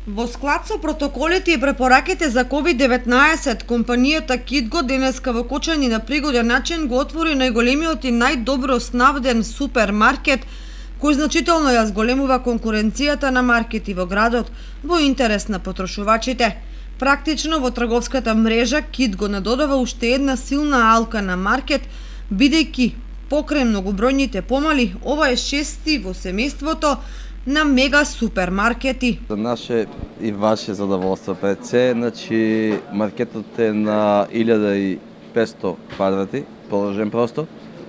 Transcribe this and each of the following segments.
Во склад со протоколите и препораките за COVID-19, компанијата Китго денеска во Кочани на пригоден начин го отвори најголемиот и најдобро снабден супермаркет, кој значително ја зголемува конкуренцијата на маркети во градот во интерес на потрошувачите. Практично во трговската мрежа Китго надодава уште една силна алка на маркет, бидејќи покрај многобројните помали, ова е шести во семејството на мега супермаркети. За наше и ваше задоволство пред се, значи маркетот е на 1500 квадрати, положен простор,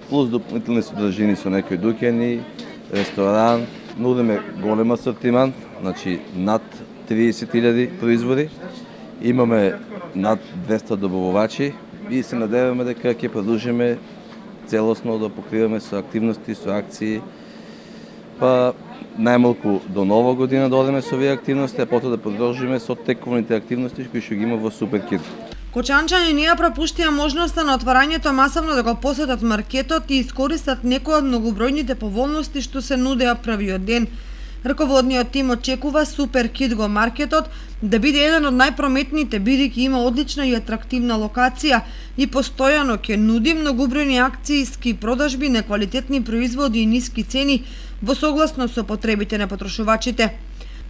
плюс дополнителни содржини со некои дуќани, ресторан, нудиме голем асортиман, значи над 30.000 производи, имаме над 200 добавувачи и се надеваме дека ќе продолжиме целосно да покриваме со активности, со акции, па најмалку до нова година да одеме со овие активности, а потоа да продолжиме со тековните активности кои што ги има во Суперкит. Кочанчани не ја пропуштија можноста на отварањето масовно да го посетат маркетот и искористат некои од многобројните поволности што се нудеа првиот ден. Раководниот тим очекува Суперкитго маркетот да биде еден од најпрометните, бидејќи има одлична и атрактивна локација и постојано ќе нуди многобројни акцијски продажби на квалитетни производи и ниски цени во согласно со потребите на потрошувачите.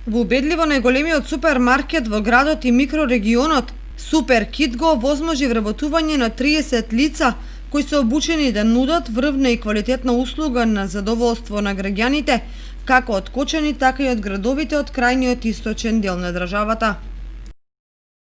Во убедливо најголемиот супермаркет во градот и микрорегионот, Суперкитго возможи вработување на 30 лица кои се обучени да нудат врвна и квалитетна услуга на задоволство на граѓаните, како од Кочани, така и од градовите од крајниот источен дел на државата.